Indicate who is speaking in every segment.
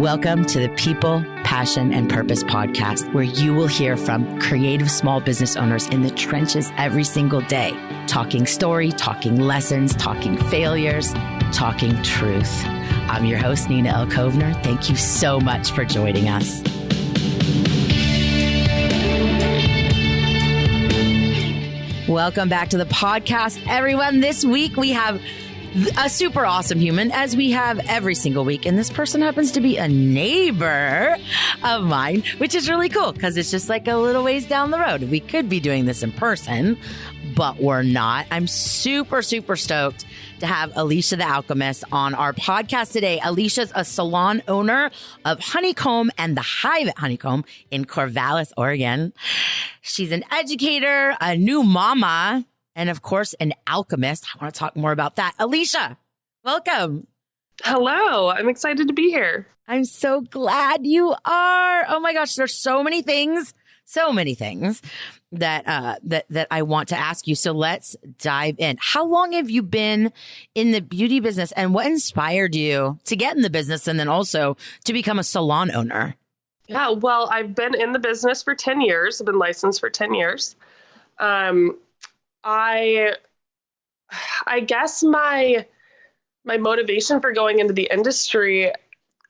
Speaker 1: Welcome to the People, Passion, and Purpose podcast, where you will hear from creative small business owners in the trenches every single day, talking story, talking lessons, talking failures, talking truth. I'm your host, Nina L. Kovner. Thank you so much for joining us. Welcome back to the podcast, everyone. This week we have a super awesome human, as we have every single week. And this person happens to be a neighbor of mine, which is really cool because it's just like a little ways down the road. We could be doing this in person, but we're not. I'm super, super stoked to have Alicia the Alchemist on our podcast today. Alicia's a salon owner of Honeycomb and the Hive at Honeycomb in Corvallis, Oregon. She's an educator, a new mama, and of course, an alchemist. I want to talk more about that. Alicia, welcome.
Speaker 2: Hello. I'm excited to be here.
Speaker 1: I'm so glad you are. Oh my gosh, there's so many things that I want to ask you. So let's dive in. How long have you been in the beauty business, and what inspired you to get in the business and then also to become a salon owner?
Speaker 2: Yeah, well, I've been in the business for 10 years. I've been licensed for 10 years. I guess my motivation for going into the industry,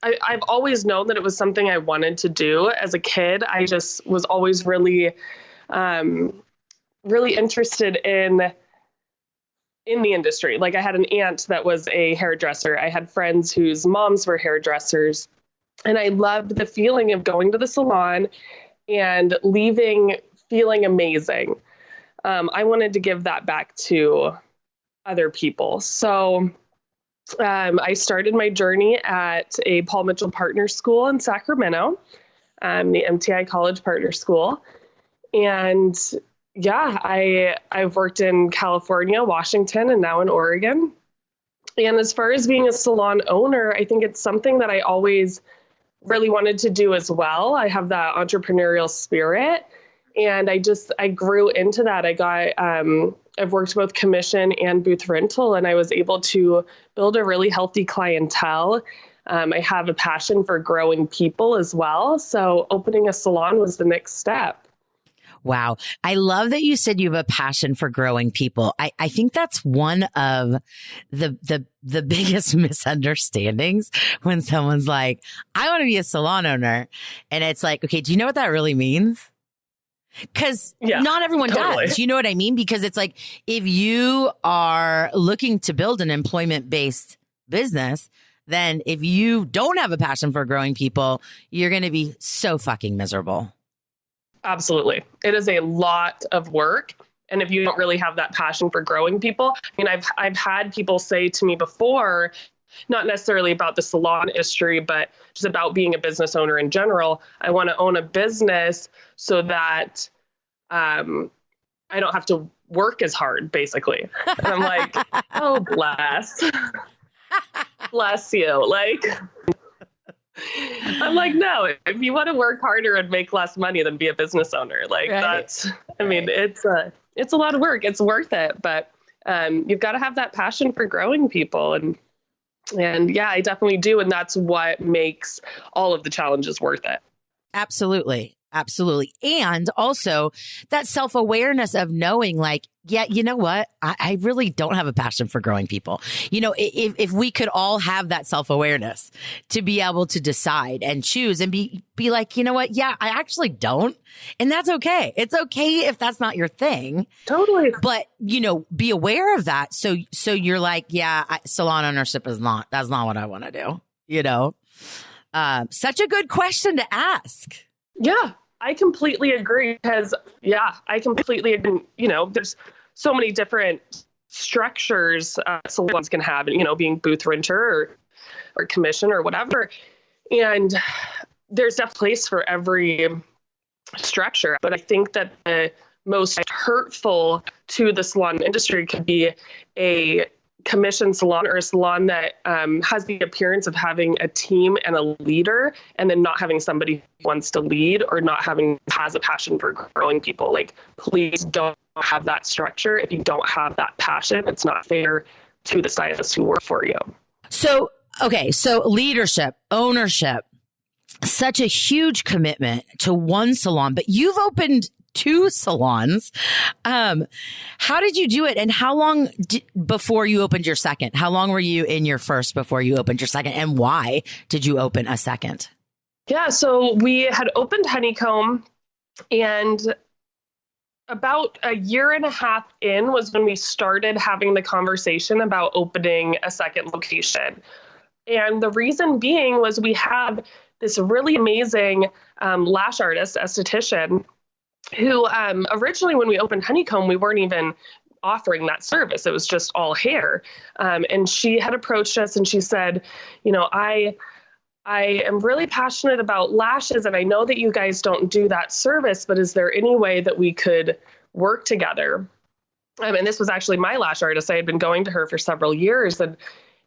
Speaker 2: I've always known that it was something I wanted to do. As a kid, I just was always really interested in the industry. Like, I had an aunt that was a hairdresser. I had friends whose moms were hairdressers. And I loved the feeling of going to the salon and leaving feeling amazing. I wanted to give that back to other people. So I started my journey at a Paul Mitchell Partner School in Sacramento, the MTI College Partner School. And yeah, I've worked in California, Washington, and now in Oregon. And as far as being a salon owner, I think it's something that I always really wanted to do as well. I have that entrepreneurial spirit. And I grew into that. I've worked both commission and booth rental, and I was able to build a really healthy clientele. I have a passion for growing people as well. So opening a salon was the next step.
Speaker 1: Wow. I love that you said you have a passion for growing people. I think that's one of the biggest misunderstandings when someone's like, I want to be a salon owner. And it's like, okay, do you know what that really means? Because not everyone does. You know what I mean? Because it's like, if you are looking to build an employment-based business, then if you don't have a passion for growing people, you're going to be so fucking miserable.
Speaker 2: Absolutely. It is a lot of work. And if you don't really have that passion for growing people, I mean, I've had people say to me before, not necessarily about the salon industry, but just about being a business owner in general. I want to own a business so that I don't have to work as hard, basically. And I'm like, oh, bless you. Like, I'm like, no, if you want to work harder and make less money, then be a business owner. Like, right. It's a lot of work. It's worth it. But you've got to have that passion for growing people. And yeah, I definitely do. And that's what makes all of the challenges worth it.
Speaker 1: Absolutely. Absolutely. And also that self-awareness of knowing, like, yeah, you know what? I really don't have a passion for growing people. You know, if we could all have that self-awareness to be able to decide and choose and be like, you know what? Yeah, I actually don't. And that's okay. It's okay if that's not your thing.
Speaker 2: Totally.
Speaker 1: But, you know, be aware of that. So you're like, yeah, salon ownership that's not what I want to do. You know, such a good question to ask.
Speaker 2: Yeah, I completely agree because, I completely agree. You know, there's so many different structures salons can have, you know, being booth renter or commission or whatever. And there's definitely a place for every structure. But I think that the most hurtful to the salon industry could be a commission salon or a salon that has the appearance of having a team and a leader, and then not having somebody who wants to lead or has a passion for growing people. Like, please don't have that structure. If you don't have that passion, it's not fair to the stylists who work for you.
Speaker 1: So, okay. So leadership, ownership, such a huge commitment to one salon, but you've opened 2 salons. How did you do it? And how long before you opened your second? How long were you in your first before you opened your second? And why did you open a second?
Speaker 2: Yeah, so we had opened Honeycomb, and about a year and a half in was when we started having the conversation about opening a second location. And the reason being was we have this really amazing lash artist, esthetician, who originally when we opened Honeycomb, we weren't even offering that service. It was just all hair. And she had approached us and she said, I am really passionate about lashes, and I know that you guys don't do that service, but is there any way that we could work together? And this was actually my lash artist. I had been going to her for several years,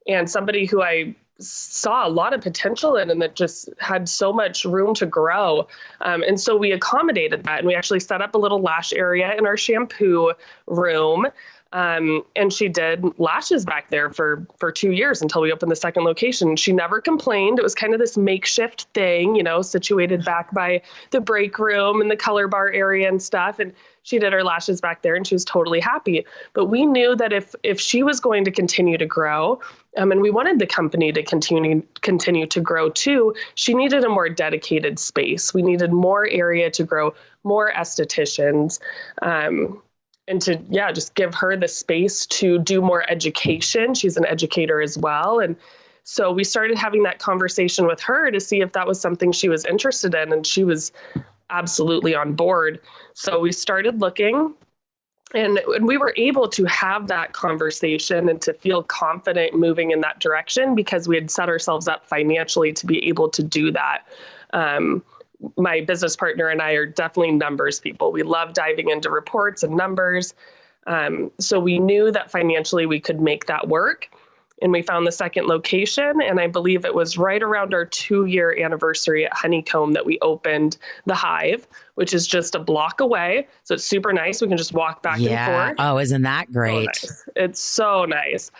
Speaker 2: and somebody who I saw a lot of potential in and that just had so much room to grow. And so we accommodated that, and we actually set up a little lash area in our shampoo room. And she did lashes back there for 2 years until we opened the second location. She never complained. It was kind of this makeshift thing, situated back by the break room and the color bar area and stuff. And she did her lashes back there and she was totally happy. But we knew that if she was going to continue to grow, and we wanted the company to continue to grow too, she needed a more dedicated space. We needed more area to grow, more estheticians, and to, just give her the space to do more education. She's an educator as well. And so we started having that conversation with her to see if that was something she was interested in. And she was absolutely on board. So we started looking, and we were able to have that conversation and to feel confident moving in that direction because we had set ourselves up financially to be able to do that. My business partner and I are definitely numbers people. We love diving into reports and numbers. So we knew that financially we could make that work. And we found the second location. And I believe it was right around our 2-year anniversary at Honeycomb that we opened the Hive, which is just a block away. So it's super nice. We can just walk back and forth.
Speaker 1: Oh, isn't that great?
Speaker 2: So nice. It's so nice.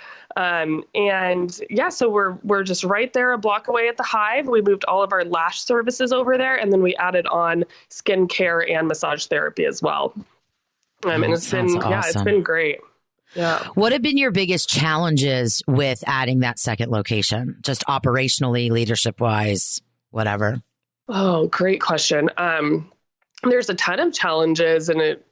Speaker 2: So we're just right there a block away at the Hive. We moved all of our lash services over there, and then we added on skincare and massage therapy as well. And it's been,
Speaker 1: awesome.
Speaker 2: It's been great. Yeah.
Speaker 1: What have been your biggest challenges with adding that second location? Just operationally, leadership wise, whatever.
Speaker 2: Oh, great question. There's a ton of challenges, and it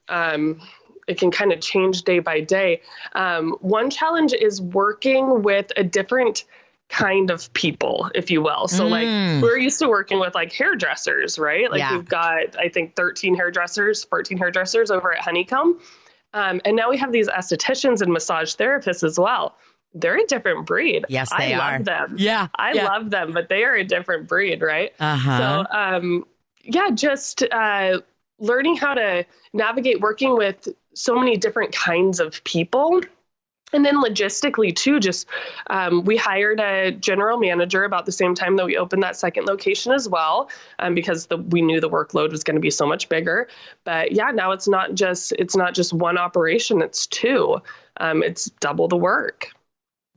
Speaker 2: can kind of change day by day. One challenge is working with a different kind of people, if you will. So like we're used to working with like hairdressers, right? Like we've got, I think 14 hairdressers over at Honeycomb. And now we have these estheticians and massage therapists as well. They're a different breed.
Speaker 1: Yes, they are.
Speaker 2: I love them.
Speaker 1: Yeah.
Speaker 2: I love them, but they are a different breed, right?
Speaker 1: Uh-huh.
Speaker 2: So, just learning how to navigate working with so many different kinds of people. And then logistically too, we hired a general manager about the same time that we opened that second location as well, because we knew the workload was going to be so much bigger. But now it's not just one operation; it's 2. It's double the work.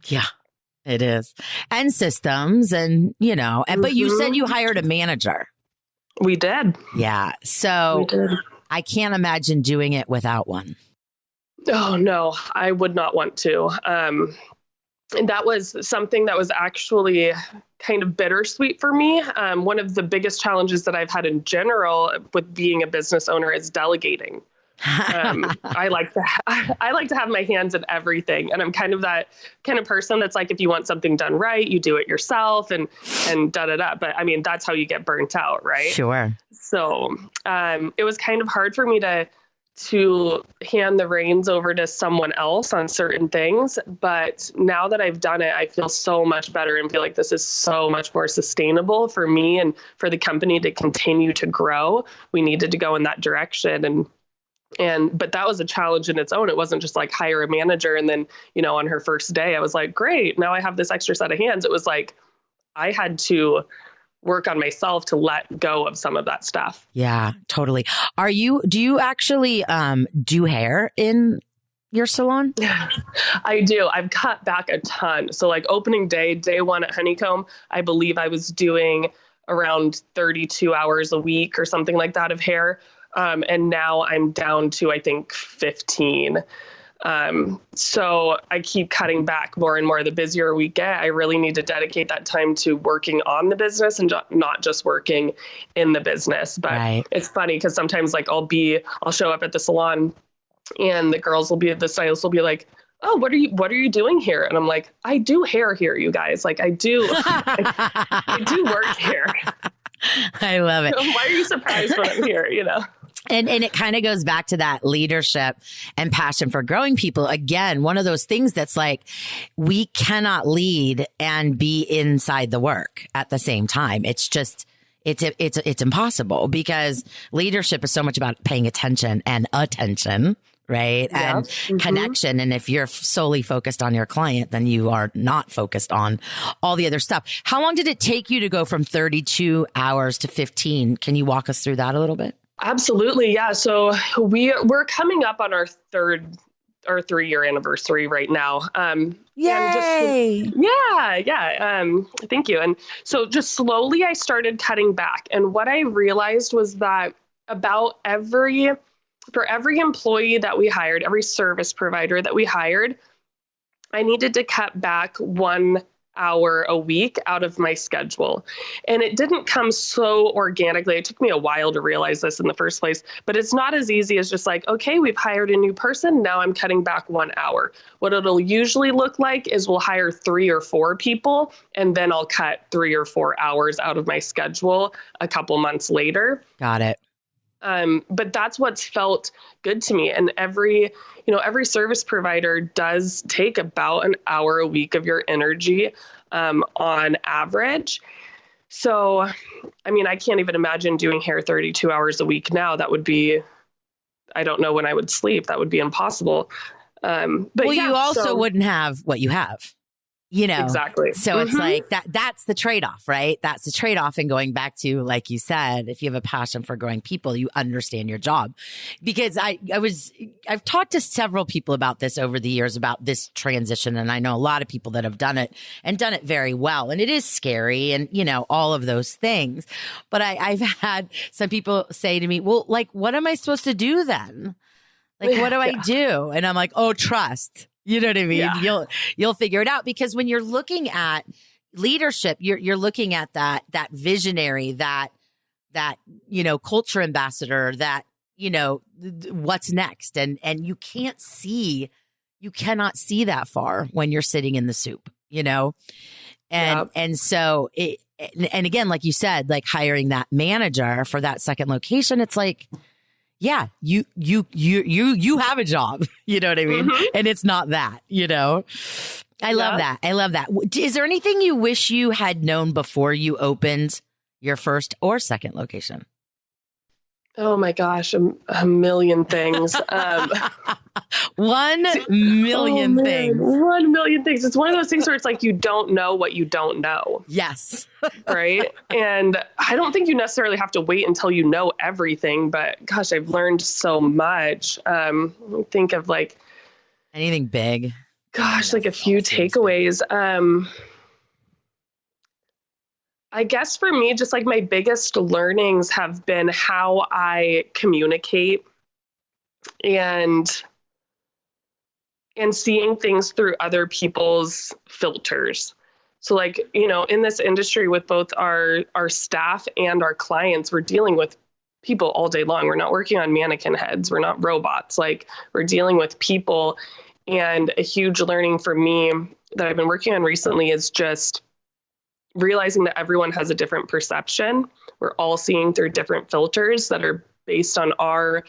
Speaker 1: Yeah, it is, and systems, and but you said you hired a manager.
Speaker 2: We did.
Speaker 1: Yeah, so
Speaker 2: we did.
Speaker 1: I can't imagine doing it without one.
Speaker 2: Oh, no, I would not want to. And that was something that was actually kind of bittersweet for me. One of the biggest challenges that I've had in general with being a business owner is delegating. I like to have my hands in everything. And I'm kind of that kind of person that's like, if you want something done right, you do it yourself and da-da-da. But I mean, that's how you get burnt out, right?
Speaker 1: Sure.
Speaker 2: So it was kind of hard for me to hand the reins over to someone else on certain things. But now that I've done it, I feel so much better and feel like this is so much more sustainable for me and for the company to continue to grow. We needed to go in that direction. But that was a challenge in its own. It wasn't just like hire a manager and then, on her first day, I was like, great, now I have this extra set of hands. It was like, I had to work on myself to let go of some of that stuff.
Speaker 1: Yeah, totally. Do you actually do hair in your salon?
Speaker 2: I do. I've cut back a ton. So like opening day 1 at Honeycomb, I believe I was doing around 32 hours a week or something like that of hair. And now I'm down to, I think, 15. So I keep cutting back more and more. The busier we get, I really need to dedicate that time to working on the business and not just working in the business. But It's funny because sometimes like I'll show up at the salon and the stylists will be like, oh, what are you doing here? And I'm like, I do hair here, you guys. Like I do work here.
Speaker 1: I love it.
Speaker 2: Why are you surprised when I'm here?
Speaker 1: And it kind of goes back to that leadership and passion for growing people. Again, one of those things that's like, we cannot lead and be inside the work at the same time. It's just, it's impossible because leadership is so much about paying attention and attention. Right.
Speaker 2: Yeah.
Speaker 1: And connection. And if you're solely focused on your client, then you are not focused on all the other stuff. How long did it take you to go from 32 hours to 15? Can you walk us through that a little bit?
Speaker 2: Absolutely. Yeah. So we're coming up on our 3-year anniversary right now.
Speaker 1: Yay.
Speaker 2: Thank you. And so just slowly I started cutting back. And what I realized was that for every employee that we hired, every service provider that we hired, I needed to cut back 1 hour a week out of my schedule. And it didn't come so organically. It took me a while to realize this in the first place, but it's not as easy as just like, okay, we've hired a new person. Now I'm cutting back 1 hour. What it'll usually look like is we'll hire 3 or 4 people, and then I'll cut 3 or 4 hours out of my schedule a couple months later.
Speaker 1: Got it.
Speaker 2: But that's what's felt good to me. And every service provider does take about an hour a week of your energy, on average. So, I mean, I can't even imagine doing hair 32 hours a week now. That would be, I don't know when I would sleep. That would be impossible. But
Speaker 1: you also wouldn't have what you have.
Speaker 2: Exactly.
Speaker 1: So it's like that's the trade-off, right? That's the trade-off. And going back to, like you said, if you have a passion for growing people, you understand your job. Because I've talked to several people about this over the years, about this transition. And I know a lot of people that have done it and done it very well. And it is scary and, all of those things. But I've had some people say to me, well, like, what am I supposed to do then? Like, what do I do? And I'm like, oh, trust. You know what I mean? Yeah. You'll figure it out, because when you're looking at leadership, you're looking at that visionary, that culture ambassador, that what's next, and you cannot see that far when you're sitting in the soup, and so and again, like you said, like hiring that manager for that second location, it's like, yeah, you have a job, you know what I mean? Mm-hmm. And it's not that, I love that. I love that. Is there anything you wish you had known before you opened your first or second location?
Speaker 2: Oh my gosh, a million things.
Speaker 1: 1 million things.
Speaker 2: 1 million things. It's one of those things where it's like you don't know what you don't know.
Speaker 1: Yes.
Speaker 2: Right? And I don't think you necessarily have to wait until you know everything, but gosh, I've learned so much. Think of like
Speaker 1: anything big.
Speaker 2: Gosh, like a few takeaways. I guess for me, just like my biggest learnings have been how I communicate and seeing things through other people's filters. So like, in this industry with both our staff and our clients, we're dealing with people all day long. We're not working on mannequin heads. We're not robots. Like, we're dealing with people. And a huge learning for me that I've been working on recently is just realizing that everyone has a different perception. We're all seeing through different filters that are based on our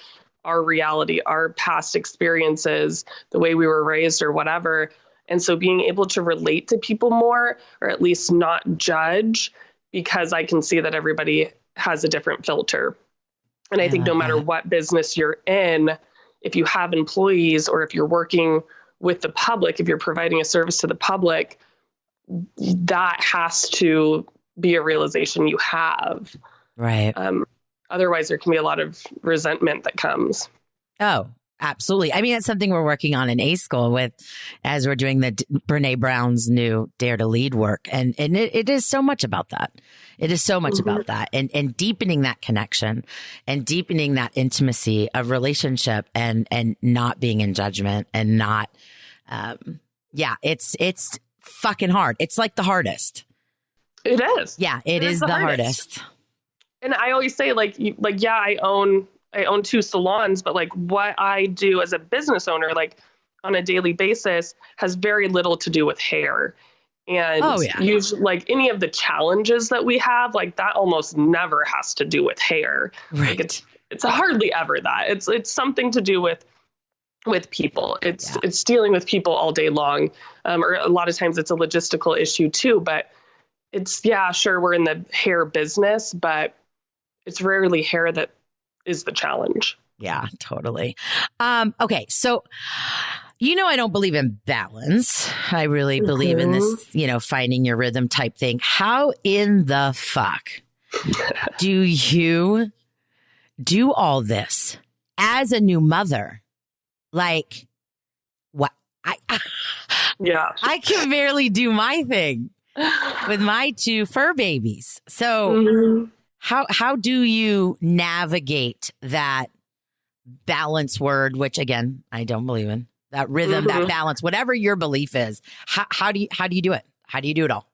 Speaker 2: reality, our past experiences, the way we were raised or whatever. And so being able to relate to people more, or at least not judge, because I can see that everybody has a different filter. And I think no matter what business you're in, if you have employees or if you're working with the public, if you're providing a service to the public, that has to be a realization you have.
Speaker 1: Right.
Speaker 2: Otherwise, there can be a lot of resentment that comes.
Speaker 1: Oh, Absolutely. I mean, it's something we're working on in A School with as we're doing the Brene Brown's new Dare to Lead work. And it is so much about that. It is so much about that and deepening that connection and deepening that intimacy of relationship and not being in judgment and not, it's fucking hard. It's like the hardest.
Speaker 2: It is.
Speaker 1: Yeah, it is the hardest.
Speaker 2: And I always say I own 2 salons, but like what I do as a business owner, like on a daily basis has very little to do with hair. And usually like any of the challenges that we have, like that almost never has to do with hair.
Speaker 1: Right.
Speaker 2: Like it's hardly ever that. It's something to do with people. It's dealing with people all day long. Or a lot of times it's a logistical issue too, but it's, sure, we're in the hair business, but it's rarely hair that is the challenge.
Speaker 1: Yeah, totally. Okay. So, I don't believe in balance. I really believe in this, finding your rhythm type thing. How in the fuck do you do all this as a new mother? Like, what? I can barely do my thing with my 2 fur babies. So how do you navigate that balance word, which again, I don't believe in, that rhythm, that balance, whatever your belief is, how do you do it? How do you do it all?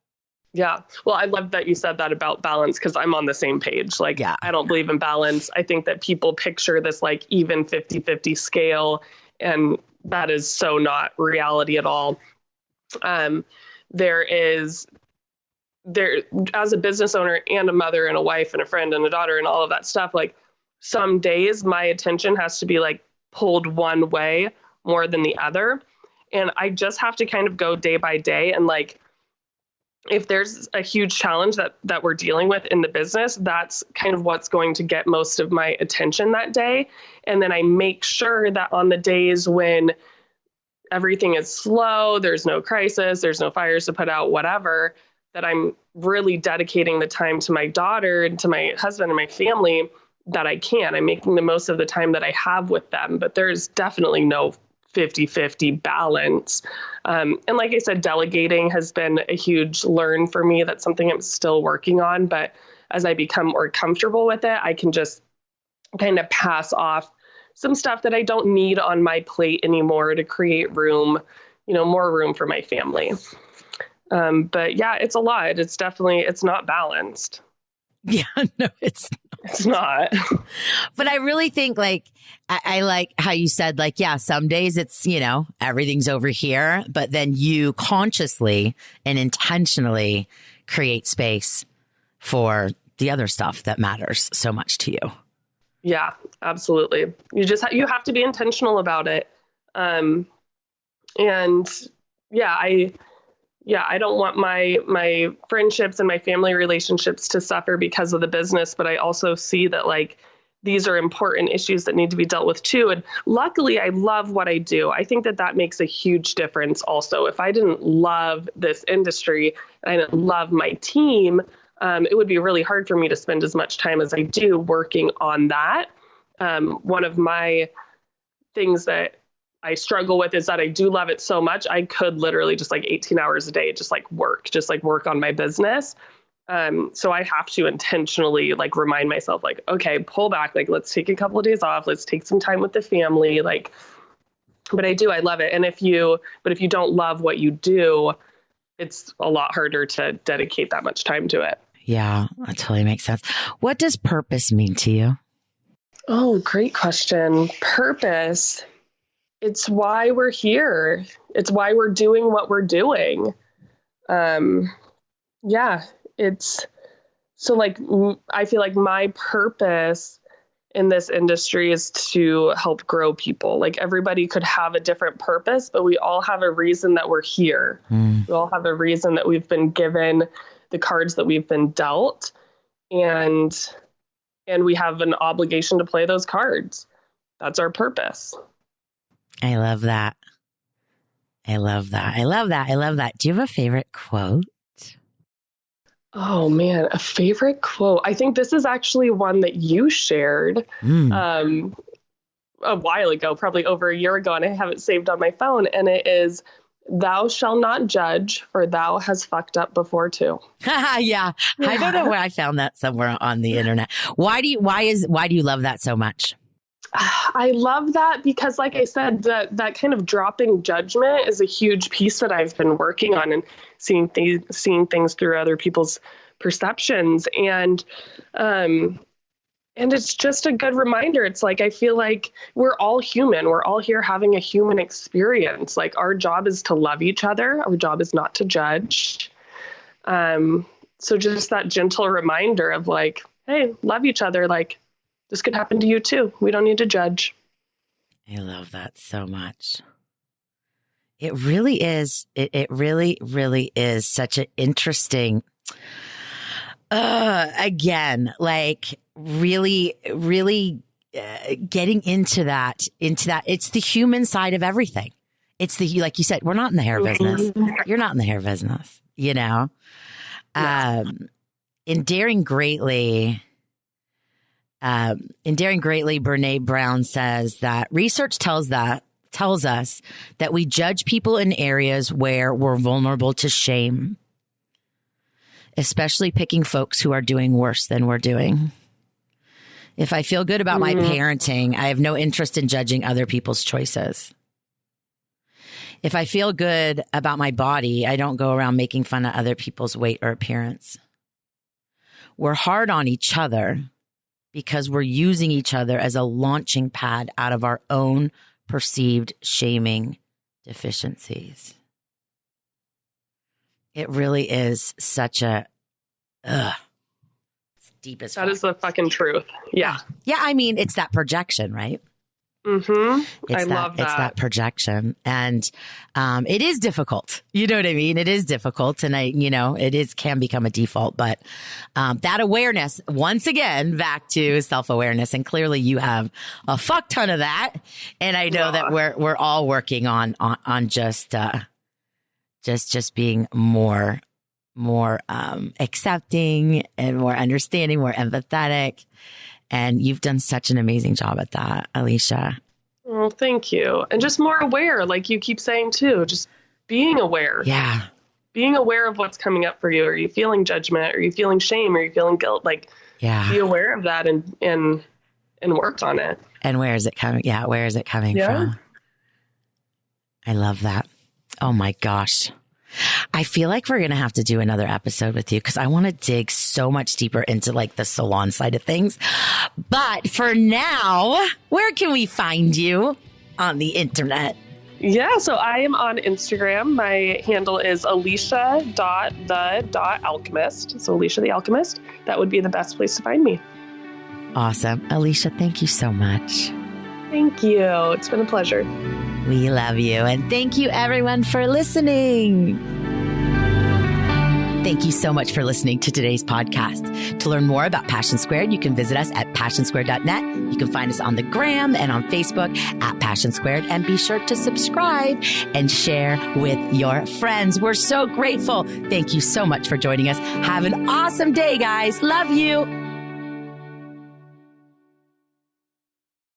Speaker 2: Yeah. Well, I love that you said that about balance because I'm on the same page. Like, I don't believe in balance. I think that people picture this like even 50-50 scale, and that is so not reality at all. There as a business owner and a mother and a wife and a friend and a daughter and all of that stuff, like some days my attention has to be like pulled one way more than the other. And I just have to kind of go day by day. And like, if there's a huge challenge that we're dealing with in the business, that's kind of what's going to get most of my attention that day. And then I make sure that on the days when everything is slow, there's no crisis, there's no fires to put out, whatever, that I'm really dedicating the time to my daughter and to my husband and my family that I can. I'm making the most of the time that I have with them, but there's definitely no 50-50 balance. And like I said, delegating has been a huge learn for me. That's something I'm still working on, but as I become more comfortable with it, I can just kind of pass off some stuff that I don't need on my plate anymore to create room, more room for my family. But yeah, it's a lot. It's not balanced.
Speaker 1: Yeah, no, it's
Speaker 2: not.
Speaker 1: But I really think like, I like how you said like, some days it's, everything's over here, but then you consciously and intentionally create space for the other stuff that matters so much to you.
Speaker 2: Yeah, absolutely. You have to be intentional about it. I don't want my friendships and my family relationships to suffer because of the business, but I also see that like these are important issues that need to be dealt with too. And luckily, I love what I do. I think that makes a huge difference also. If I didn't love this industry and I didn't love my team, it would be really hard for me to spend as much time as I do working on that. One of my things that I struggle with is that I do love it so much. I could literally just like 18 hours a day, just like work on my business. So I have to intentionally like remind myself like, okay, pull back, like, let's take a couple of days off. Let's take some time with the family. Like, but I love it. And if you don't love what you do, it's a lot harder to dedicate that much time to it.
Speaker 1: Yeah, that totally makes sense. What does purpose mean to you?
Speaker 2: Oh, great question. Purpose. It's why we're here. It's why we're doing what we're doing. It's so like, I feel like my purpose in this industry is to help grow people. Like everybody could have a different purpose, but we all have a reason that we're here. We all have a reason that we've been given the cards that we've been dealt, and we have an obligation to play those cards. That's our purpose.
Speaker 1: I love that. Do you have a favorite quote?
Speaker 2: Oh man, a favorite quote. I think this is actually one that you shared. a while ago, probably over a year ago, and I have it saved on my phone. And it is, "Thou shalt not judge, for thou has fucked up before too."
Speaker 1: Yeah. I don't know where I found that somewhere on the internet. Why do you love that so much?
Speaker 2: I love that because, like I said, that kind of dropping judgment is a huge piece that I've been working on, and seeing things through other people's perceptions. And it's just a good reminder. It's like, I feel like we're all human. We're all here having a human experience. Like, our job is to love each other. Our job is not to judge. So just that gentle reminder of like, hey, love each other. Like, this could happen to you too. We don't need to judge.
Speaker 1: I love that so much. It really is. It really, really is such an interesting, again, like really, really getting into that. It's the human side of everything. It's the, like you said, we're not in the hair business. You're not in the hair business, you know?
Speaker 2: Yeah.
Speaker 1: In Daring Greatly, Brene Brown says that research tells us that we judge people in areas where we're vulnerable to shame, especially picking folks who are doing worse than we're doing. If I feel good about my parenting, I have no interest in judging other people's choices. If I feel good about my body, I don't go around making fun of other people's weight or appearance. We're hard on each other because we're using each other as a launching pad out of our own perceived shaming deficiencies. It really is such a, it's deep as fuck.
Speaker 2: That is the fucking truth. Yeah.
Speaker 1: Yeah. I mean, it's that projection, right?
Speaker 2: Mm-hmm. I love that.
Speaker 1: It's that projection. And it is difficult. You know what I mean? It is difficult. And can become a default. But that awareness, once again, back to self-awareness. And clearly you have a fuck ton of that. And I know that we're all working on just being more accepting and more understanding, more empathetic. And you've done such an amazing job at that, Alicia.
Speaker 2: Well, thank you. And just more aware, like you keep saying too, just being aware.
Speaker 1: Yeah.
Speaker 2: Being aware of what's coming up for you. Are you feeling judgment? Are you feeling shame? Are you feeling guilt? Like, be aware of that and work on it.
Speaker 1: And where is it coming? Yeah. Where is it coming from? I love that. Oh my gosh. I feel like we're going to have to do another episode with you because I want to dig so much deeper into like the salon side of things. But for now, where can we find you on the internet?
Speaker 2: Yeah, so I am on Instagram. My handle is alicia.the.alchemist. So Alicia the Alchemist. That would be the best place to find me.
Speaker 1: Awesome. Alicia, thank you so much.
Speaker 2: Thank you. It's been a pleasure.
Speaker 1: We love you. And thank you everyone for listening. Thank you so much for listening to today's podcast. To learn more about Passion Squared, you can visit us at passionsquared.net. You can find us on the gram and on Facebook at Passion Squared. And be sure to subscribe and share with your friends. We're so grateful. Thank you so much for joining us. Have an awesome day, guys. Love you.